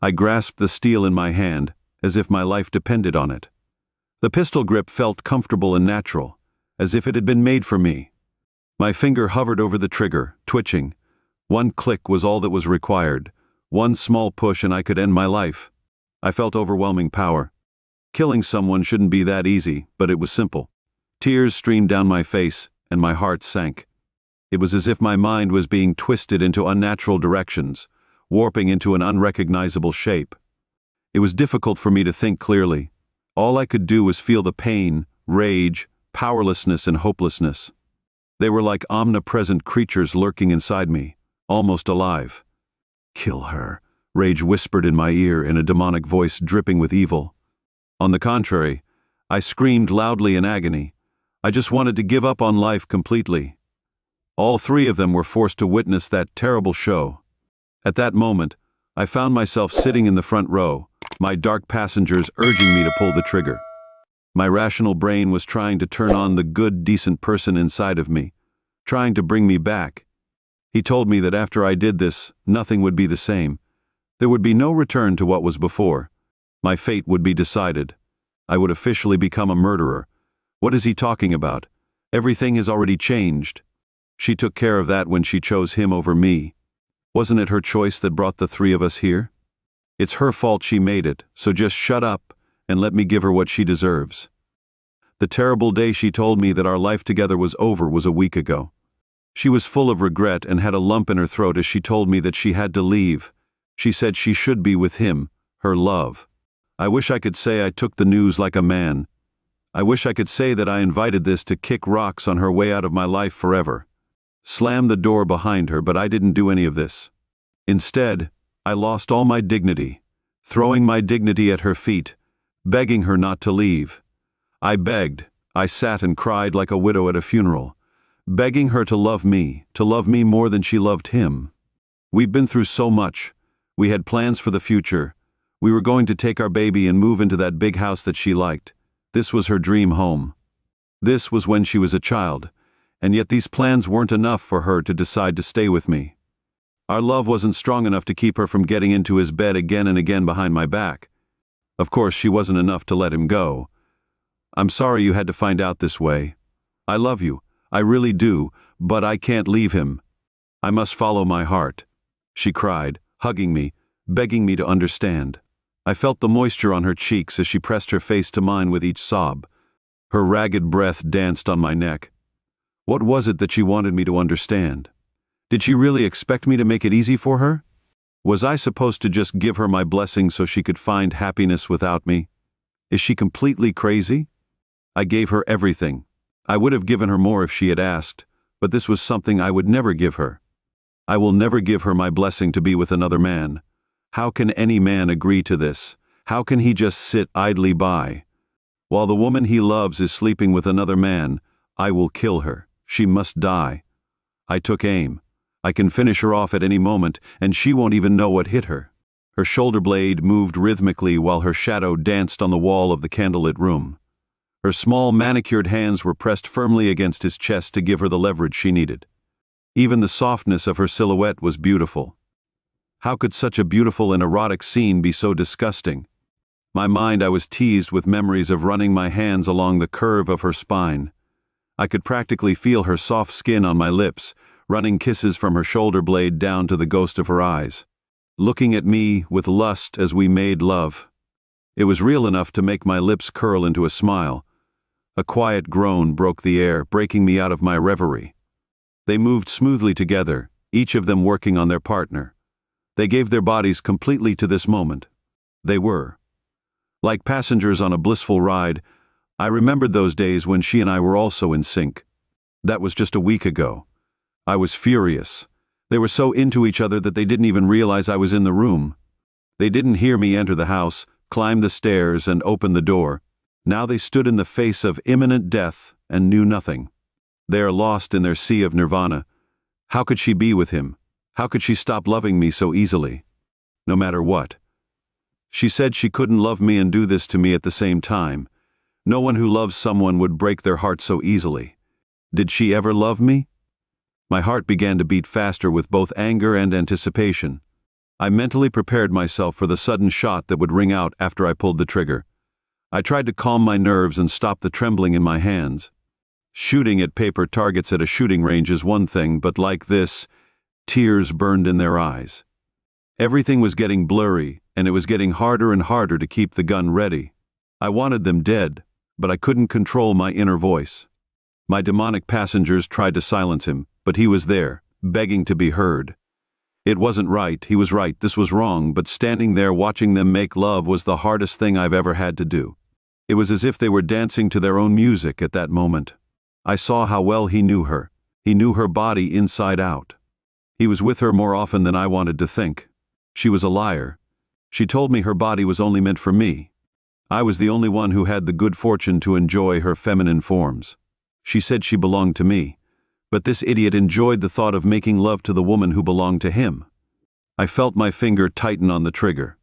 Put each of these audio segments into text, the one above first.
I grasped the steel in my hand, as if my life depended on it. The pistol grip felt comfortable and natural, as if it had been made for me. My finger hovered over the trigger, twitching. One click was all that was required. One small push and I could end my life. I felt overwhelming power. Killing someone shouldn't be that easy, but it was simple. Tears streamed down my face, and my heart sank. It was as if my mind was being twisted into unnatural directions, warping into an unrecognizable shape. It was difficult for me to think clearly. All I could do was feel the pain, rage, powerlessness, and hopelessness. They were like omnipresent creatures lurking inside me, almost alive. "Kill her," rage whispered in my ear in a demonic voice dripping with evil. On the contrary, I screamed loudly in agony. I just wanted to give up on life completely. All three of them were forced to witness that terrible show. At that moment, I found myself sitting in the front row, my dark passengers urging me to pull the trigger. My rational brain was trying to turn on the good, decent person inside of me, trying to bring me back. He told me that after I did this, nothing would be the same. There would be no return to what was before. My fate would be decided. I would officially become a murderer. What is he talking about? Everything has already changed. She took care of that when she chose him over me. Wasn't it her choice that brought the three of us here? It's her fault she made it, so just shut up and let me give her what she deserves. The terrible day she told me that our life together was over was a week ago. She was full of regret and had a lump in her throat as she told me that she had to leave. She said she should be with him, her love. I wish I could say I took the news like a man. I wish I could say that I invited this to kick rocks on her way out of my life forever. Slammed the door behind her, but I didn't do any of this. Instead, I lost all my dignity, throwing my dignity at her feet, begging her not to leave. I begged. I sat and cried like a widow at a funeral, begging her to love me more than she loved him. We've been through so much. We had plans for the future. We were going to take our baby and move into that big house that she liked. This was her dream home. This was when she was a child, and yet these plans weren't enough for her to decide to stay with me. Our love wasn't strong enough to keep her from getting into his bed again and again behind my back. Of course, she wasn't enough to let him go. "I'm sorry you had to find out this way. I love you, I really do, but I can't leave him. I must follow my heart," she cried, hugging me, begging me to understand. I felt the moisture on her cheeks as she pressed her face to mine with each sob. Her ragged breath danced on my neck. What was it that she wanted me to understand? Did she really expect me to make it easy for her? Was I supposed to just give her my blessing so she could find happiness without me? Is she completely crazy? I gave her everything. I would have given her more if she had asked, but this was something I would never give her. I will never give her my blessing to be with another man. How can any man agree to this? How can he just sit idly by? While the woman he loves is sleeping with another man, I will kill her. She must die. I took aim. I can finish her off at any moment, and she won't even know what hit her. Her shoulder blade moved rhythmically while her shadow danced on the wall of the candlelit room. Her small manicured hands were pressed firmly against his chest to give her the leverage she needed. Even the softness of her silhouette was beautiful. How could such a beautiful and erotic scene be so disgusting? My mind I was teased with memories of running my hands along the curve of her spine. I could practically feel her soft skin on my lips, running kisses from her shoulder blade down to the ghost of her eyes, looking at me with lust as we made love. It was real enough to make my lips curl into a smile. A quiet groan broke the air, breaking me out of my reverie. They moved smoothly together, each of them working on their partner. They gave their bodies completely to this moment. They were. Like passengers on a blissful ride, I remembered those days when she and I were also in sync. That was just a week ago. I was furious. They were so into each other that they didn't even realize I was in the room. They didn't hear me enter the house, climb the stairs, and open the door. Now they stood in the face of imminent death and knew nothing. They are lost in their sea of nirvana. How could she be with him? How could she stop loving me so easily? No matter what. She said she couldn't love me and do this to me at the same time. No one who loves someone would break their heart so easily. Did she ever love me? My heart began to beat faster with both anger and anticipation. I mentally prepared myself for the sudden shot that would ring out after I pulled the trigger. I tried to calm my nerves and stop the trembling in my hands. Shooting at paper targets at a shooting range is one thing, but like this, tears burned in their eyes. Everything was getting blurry, and it was getting harder and harder to keep the gun ready. I wanted them dead, but I couldn't control my inner voice. My demonic passengers tried to silence him, but he was there, begging to be heard. It wasn't right, he was right, this was wrong, but standing there watching them make love was the hardest thing I've ever had to do. It was as if they were dancing to their own music at that moment. I saw how well he knew her. He knew her body inside out. He was with her more often than I wanted to think. She was a liar. She told me her body was only meant for me. I was the only one who had the good fortune to enjoy her feminine forms. She said she belonged to me, but this idiot enjoyed the thought of making love to the woman who belonged to him. I felt my finger tighten on the trigger.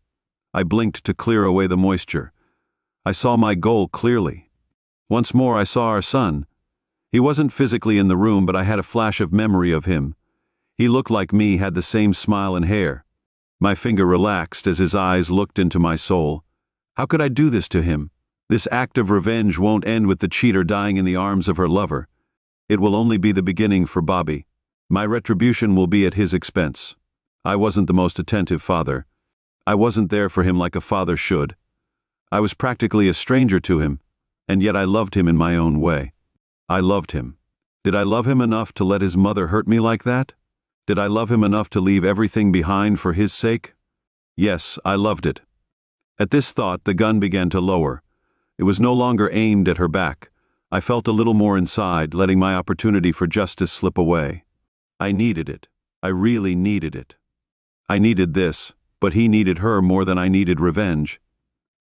I blinked to clear away the moisture. I saw my goal clearly. Once more I saw our son. He wasn't physically in the room, but I had a flash of memory of him. He looked like me, had the same smile and hair. My finger relaxed as his eyes looked into my soul. How could I do this to him? This act of revenge won't end with the cheater dying in the arms of her lover. It will only be the beginning for Bobby. My retribution will be at his expense. I wasn't the most attentive father. I wasn't there for him like a father should. I was practically a stranger to him, and yet I loved him in my own way. I loved him. Did I love him enough to let his mother hurt me like that? Did I love him enough to leave everything behind for his sake? Yes, I loved it. At this thought, the gun began to lower. It was no longer aimed at her back. I felt a little more inside, letting my opportunity for justice slip away. I needed it. I really needed it. I needed this, but he needed her more than I needed revenge.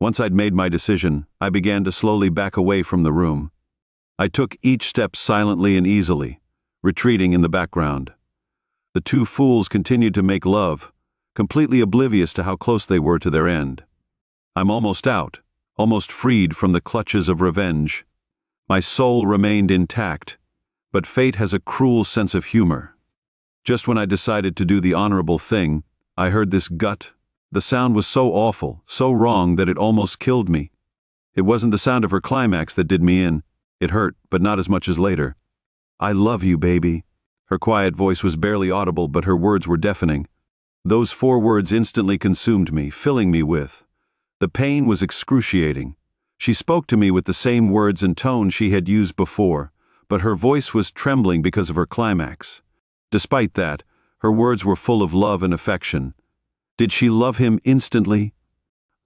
Once I'd made my decision, I began to slowly back away from the room. I took each step silently and easily, retreating in the background. The two fools continued to make love, completely oblivious to how close they were to their end. I'm almost out, almost freed from the clutches of revenge. My soul remained intact, but fate has a cruel sense of humor. Just when I decided to do the honorable thing, I heard this gut. The sound was so awful, so wrong that it almost killed me. It wasn't the sound of her climax that did me in. It hurt, but not as much as later. I love you, baby. Her quiet voice was barely audible, but her words were deafening. Those 4 words instantly consumed me, filling me with. The pain was excruciating. She spoke to me with the same words and tone she had used before, but her voice was trembling because of her climax. Despite that, her words were full of love and affection. Did she love him instantly?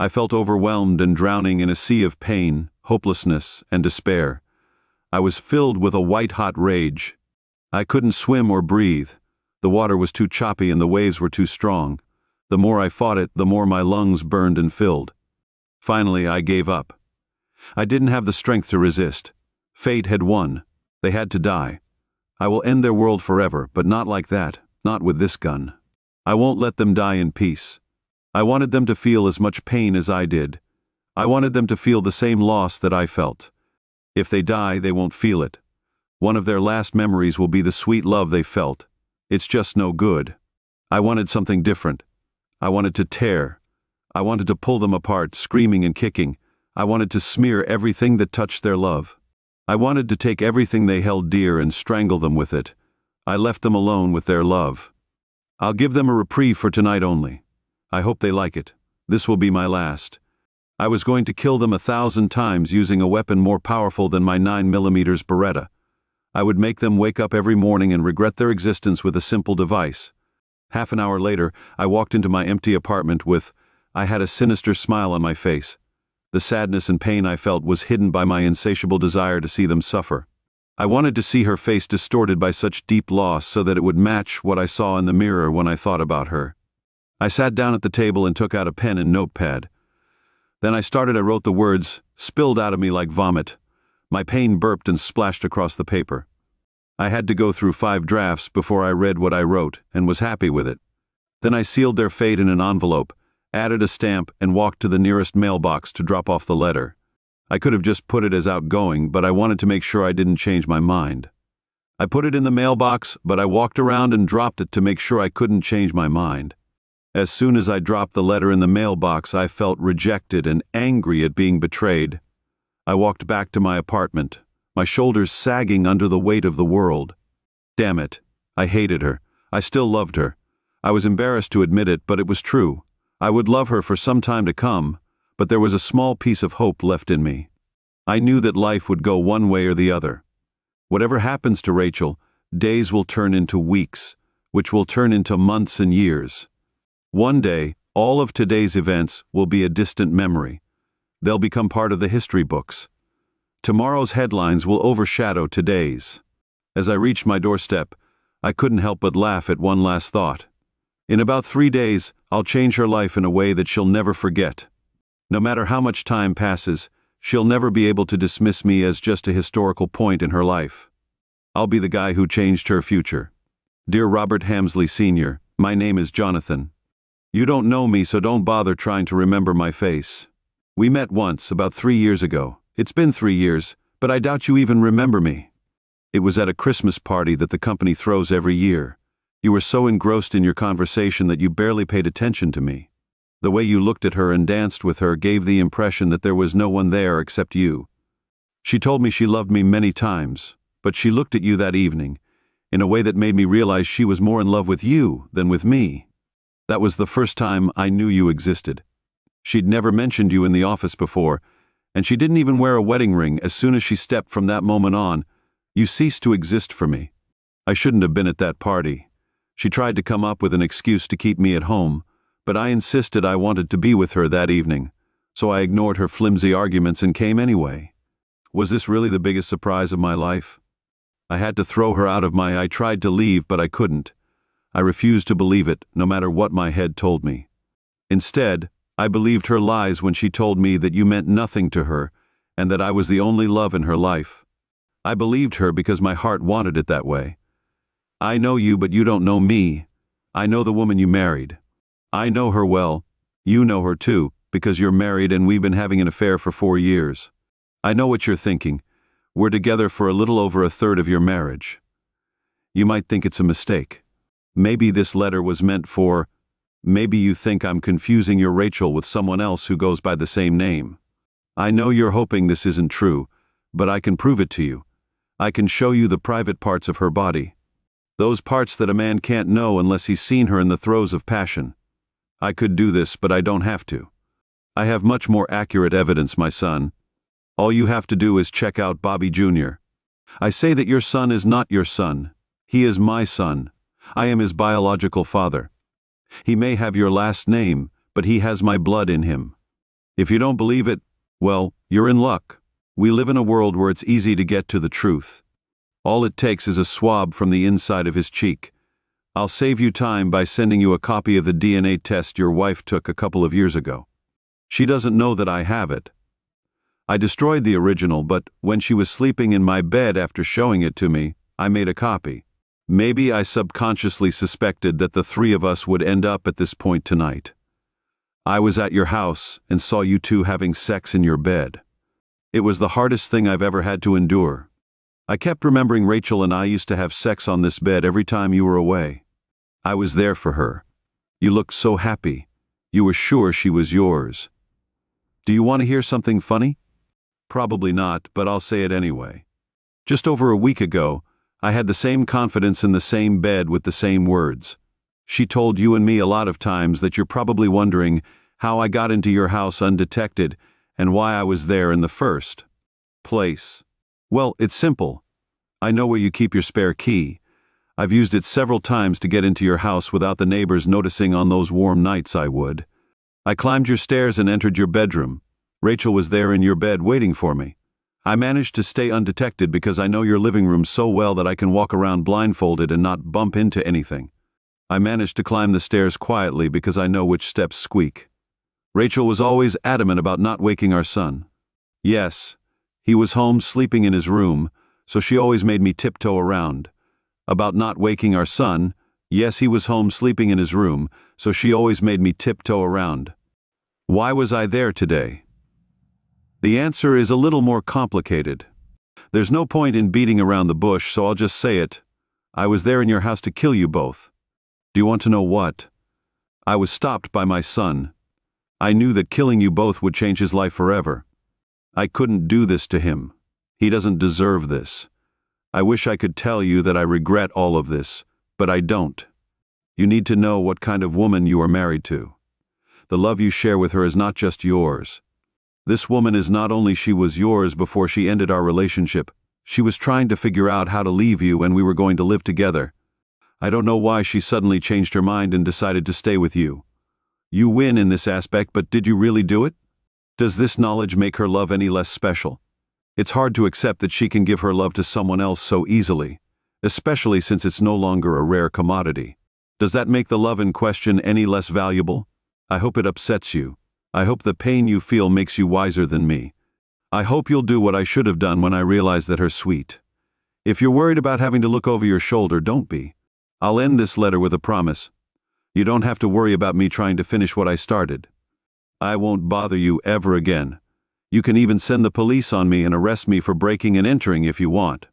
I felt overwhelmed and drowning in a sea of pain, hopelessness, and despair. I was filled with a white-hot rage. I couldn't swim or breathe. The water was too choppy and the waves were too strong. The more I fought it, the more my lungs burned and filled. Finally, I gave up. I didn't have the strength to resist. Fate had won. They had to die. I will end their world forever, but not like that, not with this gun. I won't let them die in peace. I wanted them to feel as much pain as I did. I wanted them to feel the same loss that I felt. If they die, they won't feel it. One of their last memories will be the sweet love they felt. It's just no good. I wanted something different. I wanted to tear. I wanted to pull them apart, screaming and kicking. I wanted to smear everything that touched their love. I wanted to take everything they held dear and strangle them with it. I left them alone with their love. I'll give them a reprieve for tonight only. I hope they like it. This will be my last. I was going to kill them 1,000 times using a weapon more powerful than my 9mm Beretta. I would make them wake up every morning and regret their existence with a simple device. Half an hour later, I walked into my empty apartment I had a sinister smile on my face. The sadness and pain I felt was hidden by my insatiable desire to see them suffer. I wanted to see her face distorted by such deep loss so that it would match what I saw in the mirror when I thought about her. I sat down at the table and took out a pen and notepad. Then I wrote the words, spilled out of me like vomit. My pain burped and splashed across the paper. I had to go through 5 drafts before I read what I wrote and was happy with it. Then I sealed their fate in an envelope, added a stamp, and walked to the nearest mailbox to drop off the letter. I could have just put it as outgoing, but I wanted to make sure I didn't change my mind. I put it in the mailbox, but I walked around and dropped it to make sure I couldn't change my mind. As soon as I dropped the letter in the mailbox, I felt rejected and angry at being betrayed. I walked back to my apartment, my shoulders sagging under the weight of the world. Damn it. I hated her. I still loved her. I was embarrassed to admit it, but it was true. I would love her for some time to come, but there was a small piece of hope left in me. I knew that life would go one way or the other. Whatever happens to Rachel, days will turn into weeks, which will turn into months and years. One day, all of today's events will be a distant memory. They'll become part of the history books. Tomorrow's headlines will overshadow today's. As I reached my doorstep, I couldn't help but laugh at one last thought. In about 3 days, I'll change her life in a way that she'll never forget. No matter how much time passes, she'll never be able to dismiss me as just a historical point in her life. I'll be the guy who changed her future. Dear Robert Hamsley Sr., my name is Jonathan. You don't know me, so don't bother trying to remember my face. We met once, about 3 years ago. It's been 3 years, but I doubt you even remember me. It was at a Christmas party that the company throws every year. You were so engrossed in your conversation that you barely paid attention to me. The way you looked at her and danced with her gave the impression that there was no one there except you. She told me she loved me many times, but she looked at you that evening in a way that made me realize she was more in love with you than with me. That was the first time I knew you existed. She'd never mentioned you in the office before, and she didn't even wear a wedding ring. As soon as she stepped from that moment on, you ceased to exist for me. I shouldn't have been at that party. She tried to come up with an excuse to keep me at home, but I insisted I wanted to be with her that evening, so I ignored her flimsy arguments and came anyway. Was this really the biggest surprise of my life? I had to throw her out of I tried to leave, but I couldn't. I refused to believe it, no matter what my head told me. Instead, I believed her lies when she told me that you meant nothing to her and that I was the only love in her life. I believed her because my heart wanted it that way. I know you, but you don't know me. I know the woman you married. I know her well. You know her too, because you're married and we've been having an affair for 4 years. I know what you're thinking. We're together for a little over a third of your marriage. You might think it's a mistake. Maybe this letter was meant for... Maybe you think I'm confusing your Rachel with someone else who goes by the same name. I know you're hoping this isn't true, but I can prove it to you. I can show you the private parts of her body. Those parts that a man can't know unless he's seen her in the throes of passion. I could do this, but I don't have to. I have much more accurate evidence, my son. All you have to do is check out Bobby Jr. I say that your son is not your son. He is my son. I am his biological father. He may have your last name, but he has my blood in him. If you don't believe it, well, you're in luck. We live in a world where it's easy to get to the truth. All it takes is a swab from the inside of his cheek. I'll save you time by sending you a copy of the DNA test your wife took a couple of years ago. She doesn't know that I have it. I destroyed the original, but when she was sleeping in my bed after showing it to me, I made a copy. Maybe I subconsciously suspected that the 3 of us would end up at this point tonight. I was at your house and saw you two having sex in your bed. It was the hardest thing I've ever had to endure. I kept remembering Rachel and I used to have sex on this bed every time you were away. I was there for her. You looked so happy. You were sure she was yours. Do you want to hear something funny? Probably not, but I'll say it anyway. Just over a week ago, I had the same confidence in the same bed with the same words. She told you and me a lot of times that you're probably wondering how I got into your house undetected and why I was there in the first place. Well, it's simple. I know where you keep your spare key. I've used it several times to get into your house without the neighbors noticing on those warm nights I would. I climbed your stairs and entered your bedroom. Rachel was there in your bed waiting for me. I managed to stay undetected because I know your living room so well that I can walk around blindfolded and not bump into anything. I managed to climb the stairs quietly because I know which steps squeak. Rachel was always adamant about not waking our son. Yes, he was home sleeping in his room, so she always made me tiptoe around. About not waking our son, yes, he was home sleeping in his room, so she always made me tiptoe around. Why was I there today? The answer is a little more complicated. There's no point in beating around the bush, so I'll just say it. I was there in your house to kill you both. Do you want to know what? I was stopped by my son. I knew that killing you both would change his life forever. I couldn't do this to him. He doesn't deserve this. I wish I could tell you that I regret all of this, but I don't. You need to know what kind of woman you are married to. The love you share with her is not just yours. This woman is not only she was yours before she ended our relationship, she was trying to figure out how to leave you and we were going to live together. I don't know why she suddenly changed her mind and decided to stay with you. You win in this aspect, but did you really do it? Does this knowledge make her love any less special? It's hard to accept that she can give her love to someone else so easily, especially since it's no longer a rare commodity. Does that make the love in question any less valuable? I hope it upsets you. I hope the pain you feel makes you wiser than me. I hope you'll do what I should have done when I realized that her sweet. If you're worried about having to look over your shoulder, don't be. I'll end this letter with a promise. You don't have to worry about me trying to finish what I started. I won't bother you ever again. You can even send the police on me and arrest me for breaking and entering if you want.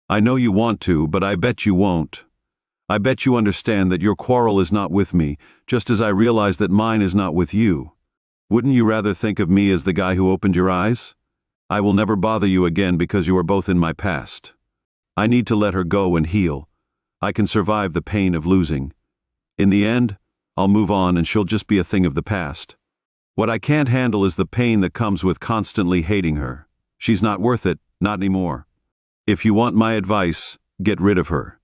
I know you want to, but I bet you won't. I bet you understand that your quarrel is not with me, just as I realize that mine is not with you. Wouldn't you rather think of me as the guy who opened your eyes? I will never bother you again because you are both in my past. I need to let her go and heal. I can survive the pain of losing. In the end, I'll move on and she'll just be a thing of the past. What I can't handle is the pain that comes with constantly hating her. She's not worth it, not anymore. If you want my advice, get rid of her.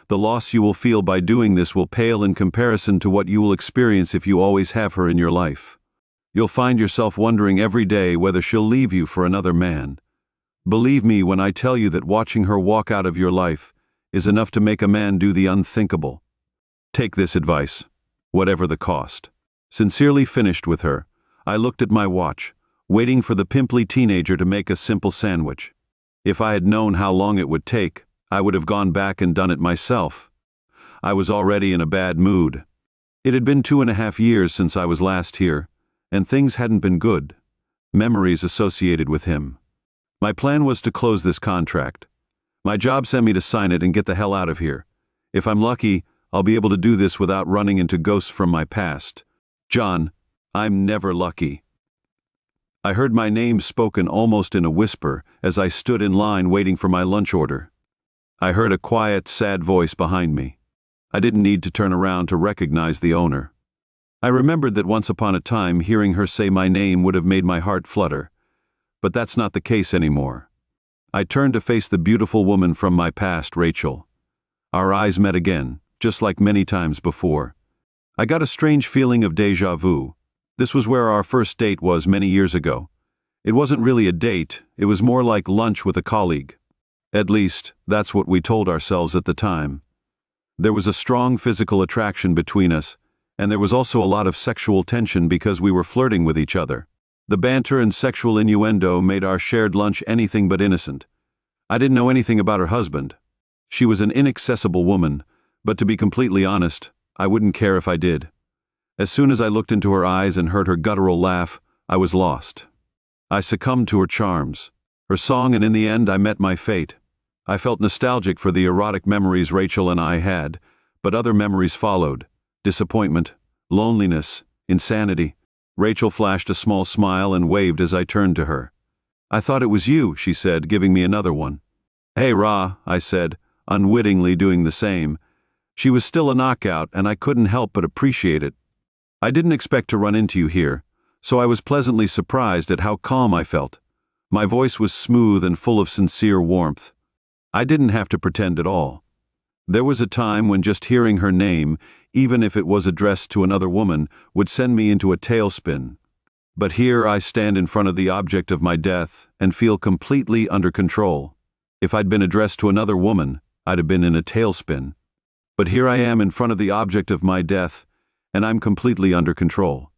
The loss you will feel by doing this will pale in comparison to what you will experience if you always have her in your life. You'll find yourself wondering every day whether she'll leave you for another man. Believe me when I tell you that watching her walk out of your life is enough to make a man do the unthinkable. Take this advice, whatever the cost. Sincerely finished with her, I looked at my watch, waiting for the pimply teenager to make a simple sandwich. If I had known how long it would take, I would have gone back and done it myself. I was already in a bad mood. It had been 2.5 years since I was last here, and things hadn't been good. Memories associated with him. My plan was to close this contract. My job sent me to sign it and get the hell out of here. If I'm lucky, I'll be able to do this without running into ghosts from my past. John, I'm never lucky. I heard my name spoken almost in a whisper as I stood in line waiting for my lunch order. I heard a quiet, sad voice behind me. I didn't need to turn around to recognize the owner. I remembered that once upon a time hearing her say my name would have made my heart flutter. But that's not the case anymore. I turned to face the beautiful woman from my past, Rachel. Our eyes met again, just like many times before. I got a strange feeling of déjà vu. This was where our first date was many years ago. It wasn't really a date, it was more like lunch with a colleague. At least, that's what we told ourselves at the time. There was a strong physical attraction between us, and there was also a lot of sexual tension because we were flirting with each other. The banter and sexual innuendo made our shared lunch anything but innocent. I didn't know anything about her husband. She was an inaccessible woman, but to be completely honest, I wouldn't care if I did. As soon as I looked into her eyes and heard her guttural laugh, I was lost. I succumbed to her charms, her song, and in the end I met my fate. I felt nostalgic for the erotic memories Rachel and I had, but other memories followed. Disappointment, loneliness, insanity. Rachel flashed a small smile and waved as I turned to her. I thought it was you, she said, giving me another one. Hey, Ra, I said, unwittingly doing the same. She was still a knockout, and I couldn't help but appreciate it. I didn't expect to run into you here, so I was pleasantly surprised at how calm I felt. My voice was smooth and full of sincere warmth. I didn't have to pretend at all. There was a time when just hearing her name, even if it was addressed to another woman, would send me into a tailspin. But here I stand in front of the object of my death and feel completely under control. If I'd been addressed to another woman, I'd have been in a tailspin. But here I am in front of the object of my death, and I'm completely under control.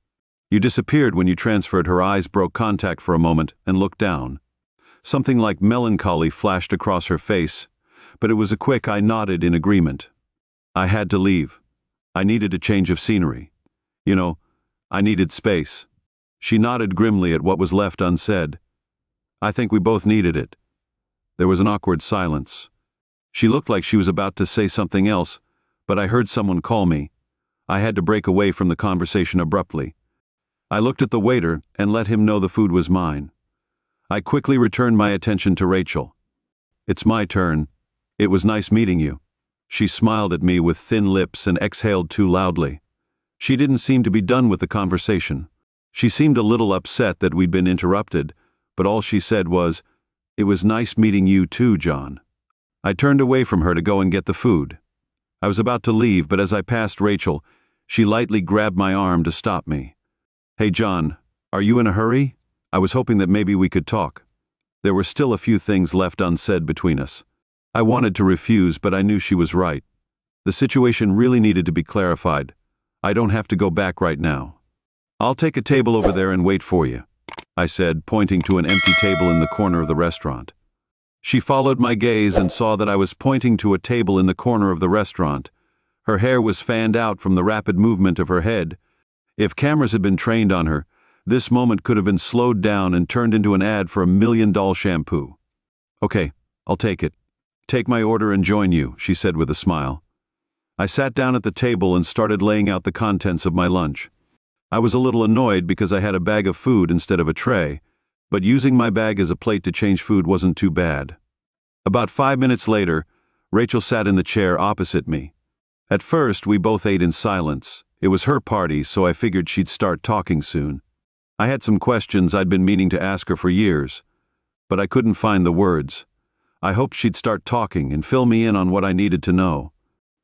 You disappeared when you transferred. Her eyes broke contact for a moment and looked down. Something like melancholy flashed across her face, but it was a quick I nodded in agreement. I had to leave. I needed a change of scenery. I needed space. She nodded grimly at what was left unsaid. I think we both needed it. There was an awkward silence. She looked like she was about to say something else, but I heard someone call me. I had to break away from the conversation abruptly. I looked at the waiter and let him know the food was mine. I quickly returned my attention to Rachel. "It's my turn. It was nice meeting you." She smiled at me with thin lips and exhaled too loudly. She didn't seem to be done with the conversation. She seemed a little upset that we'd been interrupted, but all she said was, "It was nice meeting you too, John." I turned away from her to go and get the food. I was about to leave, but as I passed Rachel, she lightly grabbed my arm to stop me. "Hey, John, are you in a hurry? I was hoping that maybe we could talk." There were still a few things left unsaid between us. I wanted to refuse, but I knew she was right. The situation really needed to be clarified. I don't have to go back right now. "I'll take a table over there and wait for you," I said, pointing to an empty table in the corner of the restaurant. She followed my gaze and saw that I was pointing to a table in the corner of the restaurant. Her hair was fanned out from the rapid movement of her head. If cameras had been trained on her, this moment could have been slowed down and turned into an ad for $1 million shampoo. "Okay, I'll take it. Take my order and join you," she said with a smile. I sat down at the table and started laying out the contents of my lunch. I was a little annoyed because I had a bag of food instead of a tray, but using my bag as a plate to change food wasn't too bad. About 5 minutes later, Rachel sat in the chair opposite me. At first, we both ate in silence. It was her party, so I figured she'd start talking soon. I had some questions I'd been meaning to ask her for years, but I couldn't find the words. I hoped she'd start talking and fill me in on what I needed to know.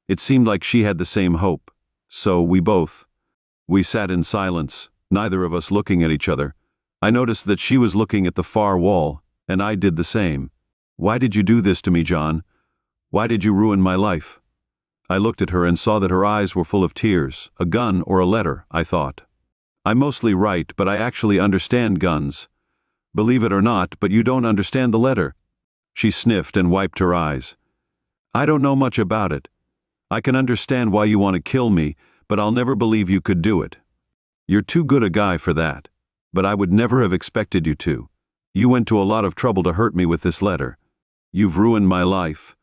It seemed like she had the same hope, so we sat in silence, neither of us looking at each other. I noticed that she was looking at the far wall, and I did the same. "Why did you do this to me, John? Why did you ruin my life?" I looked at her and saw that her eyes were full of tears. A gun or a letter, I thought. I'm mostly right, but I actually understand guns. Believe it or not, but you don't understand the letter. She sniffed and wiped her eyes. "I don't know much about it. I can understand why you want to kill me, but I'll never believe you could do it. You're too good a guy for that, but I would never have expected you to. You went to a lot of trouble to hurt me with this letter. You've ruined my life.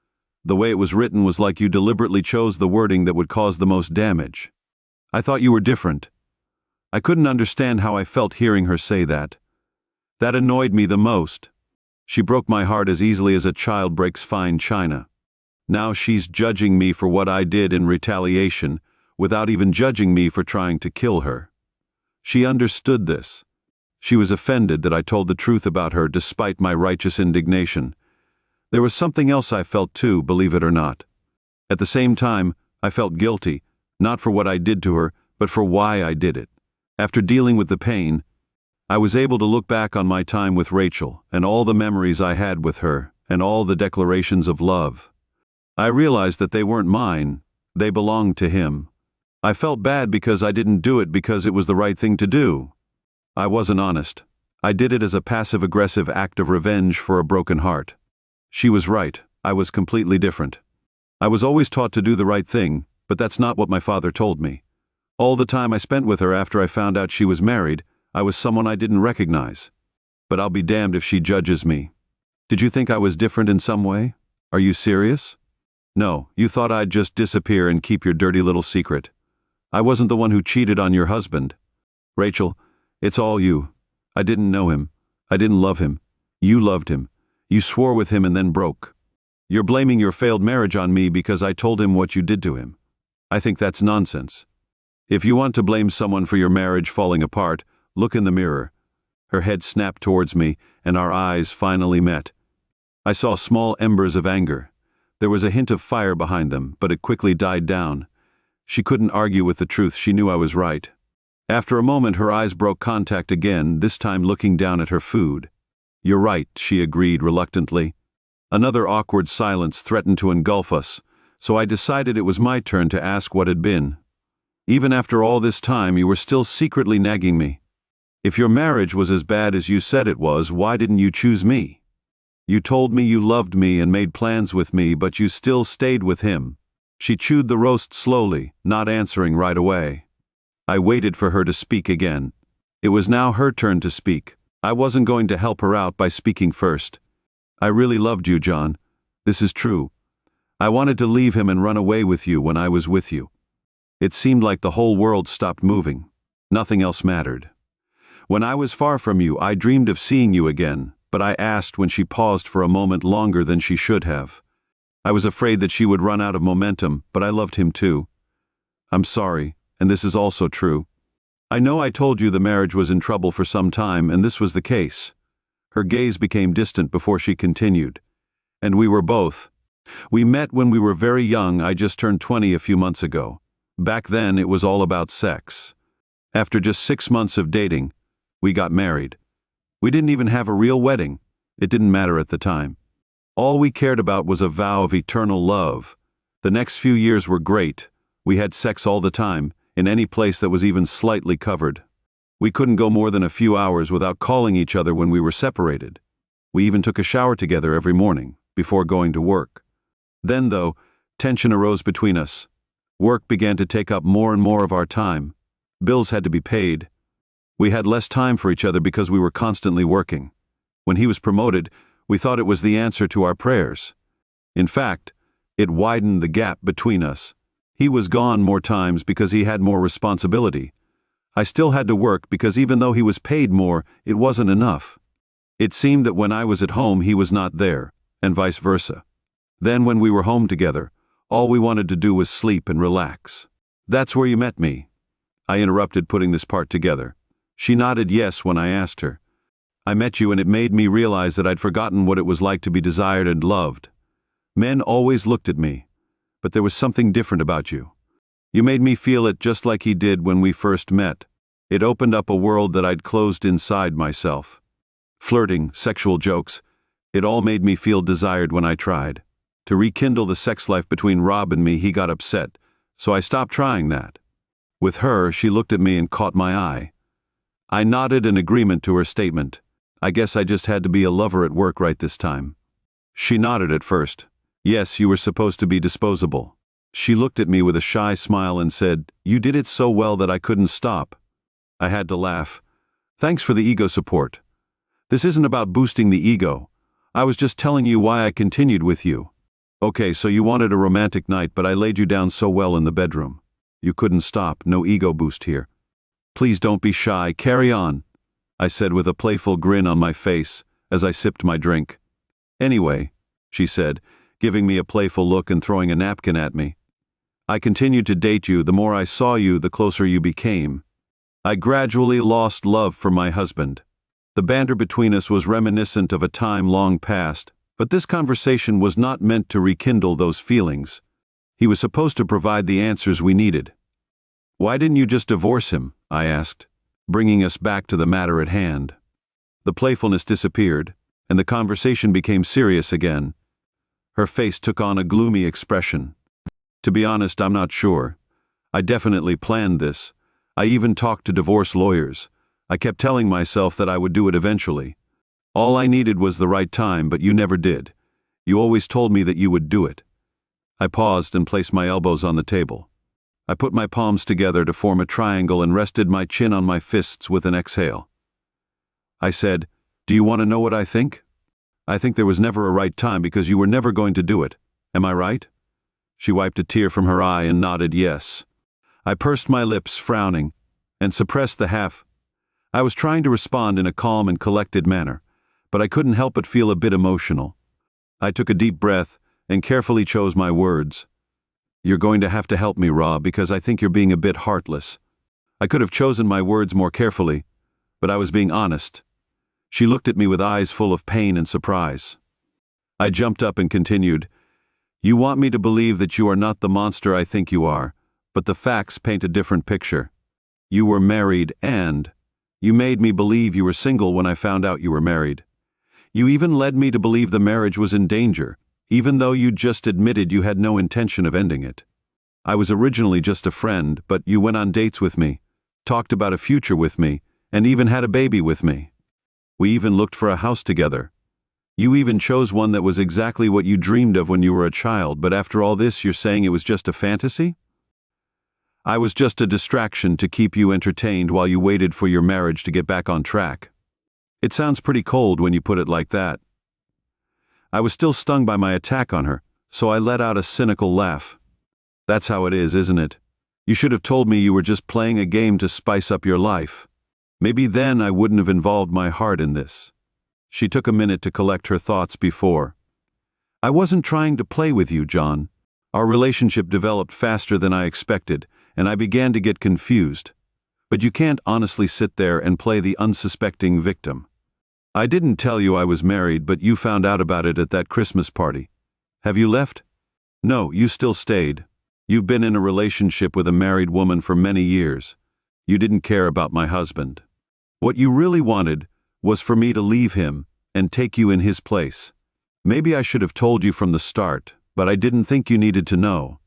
The way it was written was like you deliberately chose the wording that would cause the most damage. I thought you were different." I couldn't understand how I felt hearing her say that. That annoyed me the most. She broke my heart as easily as a child breaks fine china. Now she's judging me for what I did in retaliation, without even judging me for trying to kill her. She understood this. She was offended that I told the truth about her despite my righteous indignation. There was something else I felt too, believe it or not. At the same time, I felt guilty, not for what I did to her, but for why I did it. After dealing with the pain, I was able to look back on my time with Rachel and all the memories I had with her and all the declarations of love. I realized that they weren't mine, they belonged to him. I felt bad because I didn't do it because it was the right thing to do. I wasn't honest. I did it as a passive-aggressive act of revenge for a broken heart. She was right. I was completely different. I was always taught to do the right thing, but that's not what my father told me. All the time I spent with her after I found out she was married, I was someone I didn't recognize. But I'll be damned if she judges me. Did you think I was different in some way? Are you serious? No, you thought I'd just disappear and keep your dirty little secret. I wasn't the one who cheated on your husband. Rachel, it's all you. I didn't know him. I didn't love him. You loved him. You swore with him and then broke. You're blaming your failed marriage on me because I told him what you did to him. I think that's nonsense. If you want to blame someone for your marriage falling apart, look in the mirror. Her head snapped towards me, and our eyes finally met. I saw small embers of anger. There was a hint of fire behind them, but it quickly died down. She couldn't argue with the truth. She knew I was right. After a moment, her eyes broke contact again, this time looking down at her food. "You're right," she agreed reluctantly. Another awkward silence threatened to engulf us, so I decided it was my turn to ask what had been. "Even after all this time, you were still secretly nagging me. If your marriage was as bad as you said it was, why didn't you choose me? You told me you loved me and made plans with me, but you still stayed with him." She chewed the roast slowly, not answering right away. I waited for her to speak again. It was now her turn to speak. I wasn't going to help her out by speaking first. "I really loved you, John. This is true. I wanted to leave him and run away with you when I was with you. It seemed like the whole world stopped moving. Nothing else mattered. When I was far from you, I dreamed of seeing you again, but I asked when she paused for a moment longer than she should have. I was afraid that she would run out of momentum, but I loved him too. I'm sorry, and this is also true. I know I told you the marriage was in trouble for some time, and this was the case. Her gaze became distant before she continued. And we were both. We met when we were very young. I just turned 20 a few months ago. Back then, it was all about sex. After just 6 months of dating, we got married. We didn't even have a real wedding. It didn't matter at the time. All we cared about was a vow of eternal love. The next few years were great. We had sex all the time, in any place that was even slightly covered. We couldn't go more than a few hours without calling each other when we were separated. We even took a shower together every morning, before going to work. Then, though, tension arose between us. Work began to take up more and more of our time. Bills had to be paid. We had less time for each other because we were constantly working. When he was promoted, we thought it was the answer to our prayers. In fact, it widened the gap between us. He was gone more times because he had more responsibility. I still had to work because even though he was paid more, it wasn't enough. It seemed that when I was at home, he was not there, and vice versa. Then when we were home together, all we wanted to do was sleep and relax. That's where you met me. I interrupted, putting this part together. She nodded yes when I asked her. I met you and it made me realize that I'd forgotten what it was like to be desired and loved. Men always looked at me, but there was something different about you. You made me feel it just like he did when we first met. It opened up a world that I'd closed inside myself. Flirting, sexual jokes, it all made me feel desired when I tried. To rekindle the sex life between Rob and me, he got upset, so I stopped trying that. With her, she looked at me and caught my eye. I nodded in agreement to her statement. I guess I just had to be a lover at work right this time. She nodded at first. Yes, you were supposed to be disposable. She looked at me with a shy smile and said, "You did it so well that I couldn't stop." I had to laugh. Thanks for the ego support. This isn't about boosting the ego. I was just telling you why I continued with you. Okay, so you wanted a romantic night, but I laid you down so well in the bedroom. You couldn't stop, no ego boost here. Please don't be shy, carry on, I said with a playful grin on my face as I sipped my drink. Anyway, she said, giving me a playful look and throwing a napkin at me. I continued to date you. The more I saw you, the closer you became. I gradually lost love for my husband. The banter between us was reminiscent of a time long past, but this conversation was not meant to rekindle those feelings. He was supposed to provide the answers we needed. Why didn't you just divorce him? I asked, bringing us back to the matter at hand. The playfulness disappeared, and the conversation became serious again. Her face took on a gloomy expression. To be honest, I'm not sure. I definitely planned this. I even talked to divorce lawyers. I kept telling myself that I would do it eventually. All I needed was the right time, but you never did. You always told me that you would do it. I paused and placed my elbows on the table. I put my palms together to form a triangle and rested my chin on my fists with an exhale. I said, "Do you want to know what I think? I think there was never a right time because you were never going to do it. Am I right?" She wiped a tear from her eye and nodded yes. I pursed my lips, frowning, and suppressed the half. I was trying to respond in a calm and collected manner, but I couldn't help but feel a bit emotional. I took a deep breath and carefully chose my words. "You're going to have to help me, Rob, because I think you're being a bit heartless." I could have chosen my words more carefully, but I was being honest. She looked at me with eyes full of pain and surprise. I jumped up and continued, "You want me to believe that you are not the monster I think you are, but the facts paint a different picture. You were married and you made me believe you were single when I found out you were married. You even led me to believe the marriage was in danger, even though you just admitted you had no intention of ending it. I was originally just a friend, but you went on dates with me, talked about a future with me, and even had a baby with me. We even looked for a house together. You even chose one that was exactly what you dreamed of when you were a child, but after all this you're saying it was just a fantasy? I was just a distraction to keep you entertained while you waited for your marriage to get back on track. It sounds pretty cold when you put it like that." I was still stung by my attack on her, so I let out a cynical laugh. "That's how it is, isn't it? You should have told me you were just playing a game to spice up your life. Maybe then I wouldn't have involved my heart in this." She took a minute to collect her thoughts before. "I wasn't trying to play with you, John. Our relationship developed faster than I expected, and I began to get confused. But you can't honestly sit there and play the unsuspecting victim. I didn't tell you I was married, but you found out about it at that Christmas party. Have you left?" "No, you still stayed. You've been in a relationship with a married woman for many years. You didn't care about my husband. What you really wanted was for me to leave him and take you in his place. Maybe I should have told you from the start, but I didn't think you needed to know.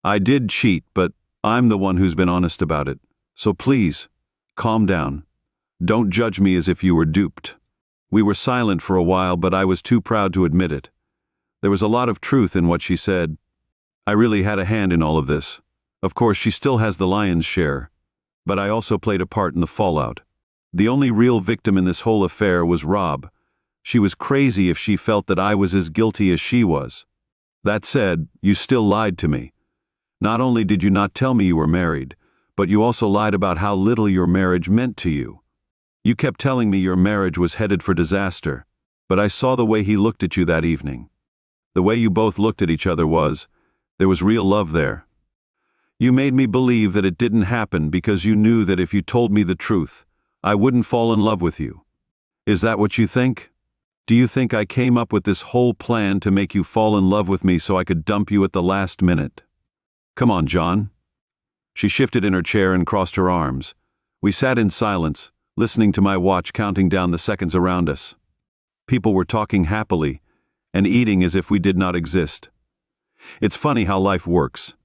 I did cheat, but I'm the one who's been honest about it. So please, calm down. Don't judge me as if you were duped." We were silent for a while, but I was too proud to admit it. There was a lot of truth in what she said. I really had a hand in all of this. Of course, she still has the lion's share, but I also played a part in the fallout. The only real victim in this whole affair was Rob. She was crazy if she felt that I was as guilty as she was. That said, you still lied to me. Not only did you not tell me you were married, but you also lied about how little your marriage meant to you. You kept telling me your marriage was headed for disaster, but I saw the way he looked at you that evening. The way you both looked at each other there was real love there. You made me believe that it didn't happen because you knew that if you told me the truth, I wouldn't fall in love with you. Is that what you think? Do you think I came up with this whole plan to make you fall in love with me so I could dump you at the last minute? Come on, John." She shifted in her chair and crossed her arms. We sat in silence, listening to my watch counting down the seconds around us. People were talking happily and eating as if we did not exist. It's funny how life works.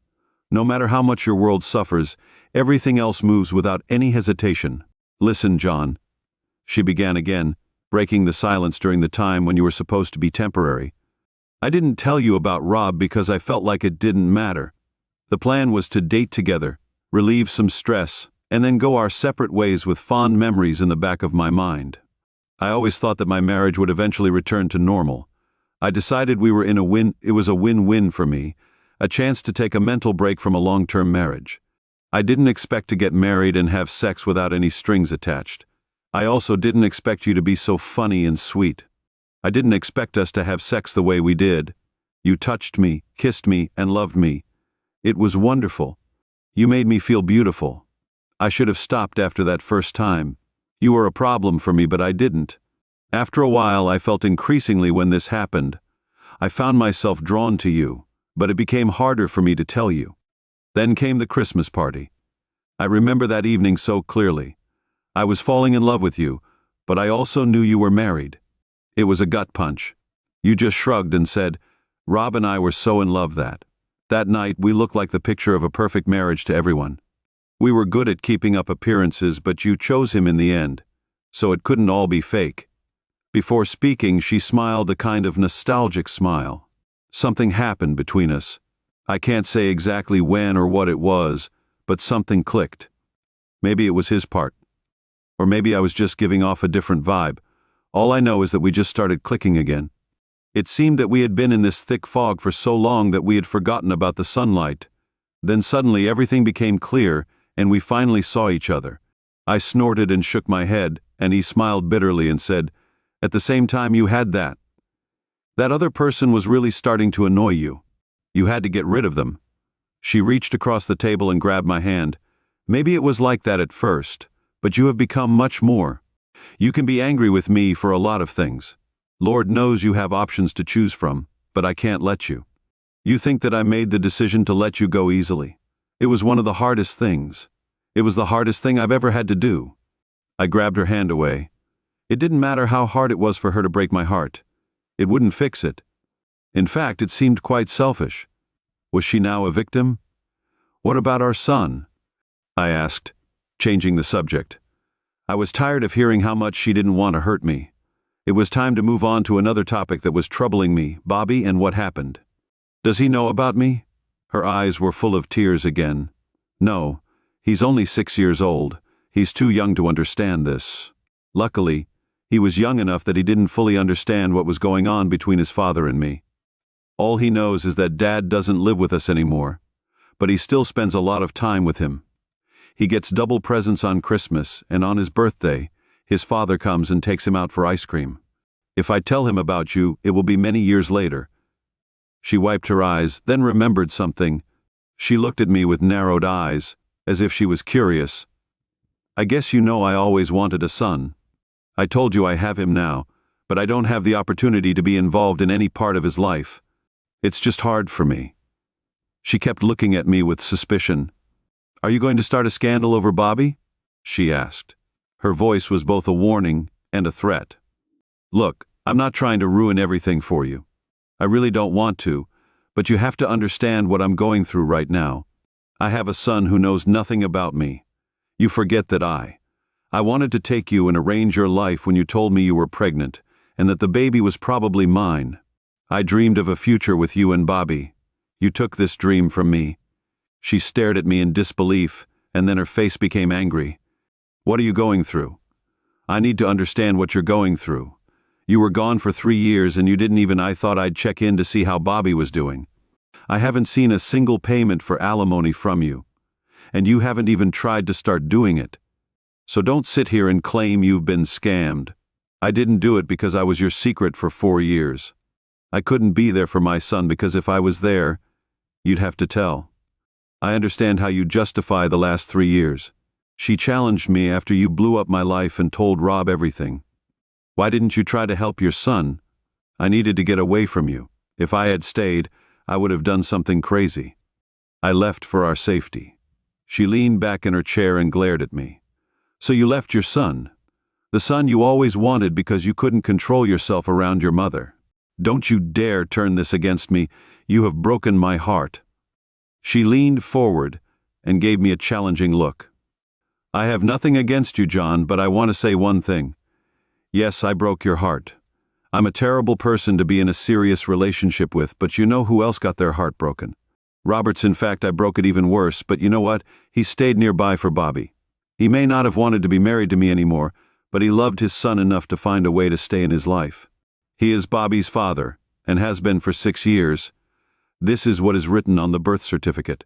No matter how much your world suffers, everything else moves without any hesitation. "Listen, John," she began again, breaking the silence during the time when you were supposed to be temporary. "I didn't tell you about Rob because I felt like it didn't matter. The plan was to date together, relieve some stress, and then go our separate ways with fond memories in the back of my mind. I always thought that my marriage would eventually return to normal. I decided it was a win-win for me, a chance to take a mental break from a long-term marriage. I didn't expect to get married and have sex without any strings attached. I also didn't expect you to be so funny and sweet. I didn't expect us to have sex the way we did. You touched me, kissed me, and loved me. It was wonderful. You made me feel beautiful. I should have stopped after that first time. You were a problem for me, but I didn't. After a while, I felt increasingly when this happened. I found myself drawn to you, but it became harder for me to tell you. Then came the Christmas party. I remember that evening so clearly. I was falling in love with you, but I also knew you were married. It was a gut punch. You just shrugged and said, "Rob and I were so in love that night we looked like the picture of a perfect marriage to everyone. We were good at keeping up appearances, but you chose him in the end, so it couldn't all be fake." Before speaking, she smiled a kind of nostalgic smile. Something happened between us. I can't say exactly when or what it was, but something clicked. Maybe it was his part. Or maybe I was just giving off a different vibe. All I know is that we just started clicking again. It seemed that we had been in this thick fog for so long that we had forgotten about the sunlight. Then suddenly everything became clear, and we finally saw each other. I snorted and shook my head, and he smiled bitterly and said, "At the same time you had that. That other person was really starting to annoy you. You had to get rid of them." She reached across the table and grabbed my hand. "Maybe it was like that at first, but you have become much more. You can be angry with me for a lot of things. Lord knows you have options to choose from, but I can't let you. You think that I made the decision to let you go easily. It was one of the hardest things. It was the hardest thing I've ever had to do." I grabbed her hand away. It didn't matter how hard it was for her to break my heart. It wouldn't fix it. In fact, it seemed quite selfish. Was she now a victim? "What about our son?" I asked, changing the subject. I was tired of hearing how much she didn't want to hurt me. It was time to move on to another topic that was troubling me, Bobby and what happened. "Does he know about me?" Her eyes were full of tears again. "No, he's only 6 years old. He's too young to understand this. Luckily, he was young enough that he didn't fully understand what was going on between his father and me. All he knows is that Dad doesn't live with us anymore. but he still spends a lot of time with him. He gets double presents on Christmas, and on his birthday, his father comes and takes him out for ice cream. If I tell him about you, it will be many years later." She wiped her eyes, then remembered something. She looked at me with narrowed eyes, as if she was curious. "I guess you know I always wanted a son. I told you I have him now, but I don't have the opportunity to be involved in any part of his life. It's just hard for me." She kept looking at me with suspicion. "Are you going to start a scandal over Bobby?" she asked. Her voice was both a warning and a threat. "Look, I'm not trying to ruin everything for you. I really don't want to, but you have to understand what I'm going through right now. I have a son who knows nothing about me. You forget that I wanted to take you and arrange your life when you told me you were pregnant, and that the baby was probably mine. I dreamed of a future with you and Bobby. You took this dream from me." She stared at me in disbelief, and then her face became angry. "What are you going through? I need to understand what you're going through. You were gone for 3 years and you didn't even. I thought I'd check in to see how Bobby was doing. I haven't seen a single payment for alimony from you, and you haven't even tried to start doing it. So don't sit here and claim you've been scammed. I didn't do it because I was your secret for 4 years. I couldn't be there for my son because if I was there, you'd have to tell. I understand how you justify the last 3 years. She challenged me after you blew up my life and told Rob everything. Why didn't you try to help your son? I needed to get away from you. If I had stayed, I would have done something crazy. I left for our safety." She leaned back in her chair and glared at me. "So you left your son? The son you always wanted because you couldn't control yourself around your mother. Don't you dare turn this against me. You have broken my heart." She leaned forward and gave me a challenging look. "I have nothing against you, John, but I want to say one thing. Yes, I broke your heart. I'm a terrible person to be in a serious relationship with, but you know who else got their heart broken? Roberts. In fact, I broke it even worse, but you know what? He stayed nearby for Bobby. He may not have wanted to be married to me anymore, but he loved his son enough to find a way to stay in his life. He is Bobby's father, and has been for 6 years. This is what is written on the birth certificate.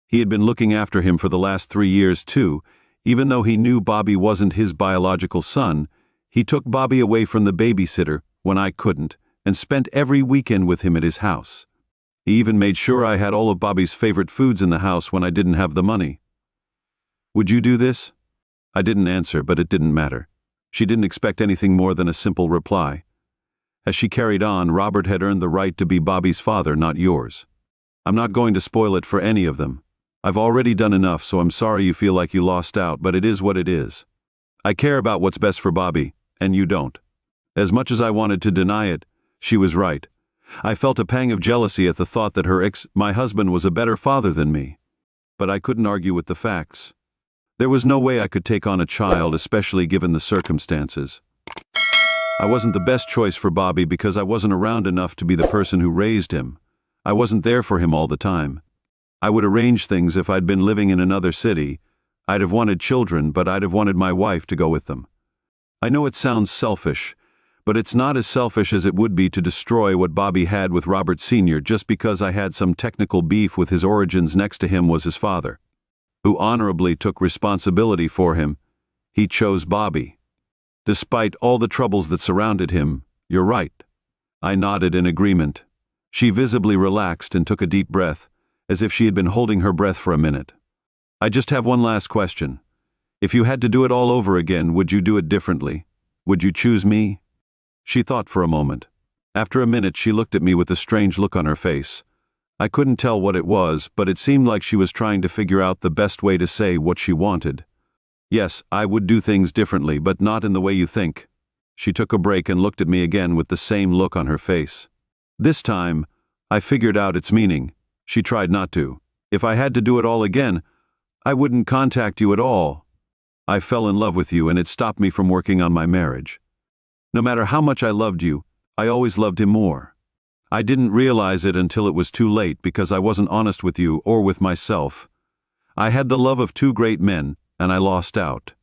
He had been looking after him for the last 3 years too. Even though he knew Bobby wasn't his biological son, he took Bobby away from the babysitter when I couldn't, and spent every weekend with him at his house. He even made sure I had all of Bobby's favorite foods in the house when I didn't have the money. Would you do this?" I didn't answer, but it didn't matter. She didn't expect anything more than a simple reply. As she carried on, "Robert had earned the right to be Bobby's father, not yours. I'm not going to spoil it for any of them. I've already done enough, so I'm sorry you feel like you lost out, but it is what it is. I care about what's best for Bobby, and you don't." As much as I wanted to deny it, she was right. I felt a pang of jealousy at the thought that my husband was a better father than me. But I couldn't argue with the facts. There was no way I could take on a child, especially given the circumstances. I wasn't the best choice for Bobby because I wasn't around enough to be the person who raised him. I wasn't there for him all the time. I would arrange things if I'd been living in another city. I'd have wanted children, but I'd have wanted my wife to go with them. I know it sounds selfish, but it's not as selfish as it would be to destroy what Bobby had with Robert Sr. just because I had some technical beef with his origins. Next to him was his father, who honorably took responsibility for him. He chose Bobby. Despite all the troubles that surrounded him, "You're right." I nodded in agreement. She visibly relaxed and took a deep breath, as if she had been holding her breath for a minute. "I just have one last question. If you had to do it all over again, would you do it differently? Would you choose me?" She thought for a moment. After a minute, she looked at me with a strange look on her face. I couldn't tell what it was, but it seemed like she was trying to figure out the best way to say what she wanted. "Yes, I would do things differently, but not in the way you think." She took a break and looked at me again with the same look on her face. This time, I figured out its meaning. She tried not to. "If I had to do it all again, I wouldn't contact you at all. I fell in love with you, and it stopped me from working on my marriage. No matter how much I loved you, I always loved him more. I didn't realize it until it was too late because I wasn't honest with you or with myself. I had the love of 2 great men, and I lost out.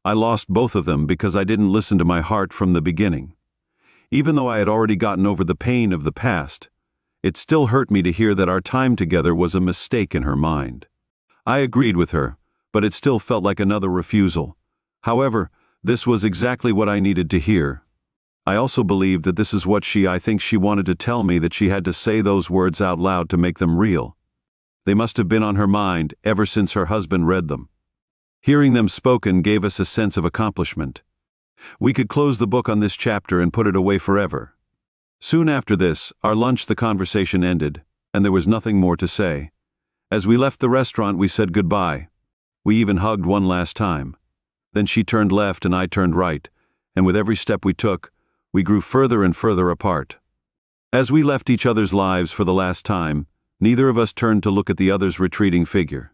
I lost both of them because I didn't listen to my heart from the beginning. Even though I had already gotten over the pain of the past, It still hurt me to hear that our time together was a mistake in her mind. I agreed with her, but it still felt like another refusal. However, this was exactly what I needed to hear. I also believed that this is what I think she wanted to tell me, that she had to say those words out loud to make them real. They must have been on her mind ever since her husband read them. Hearing them spoken gave us a sense of accomplishment. We could close the book on this chapter and put it away forever. Soon after this, our lunch, the conversation ended, and there was nothing more to say. As we left the restaurant, we said goodbye. We even hugged one last time. Then she turned left and I turned right, and with every step we took, we grew further and further apart. As we left each other's lives for the last time, neither of us turned to look at the other's retreating figure.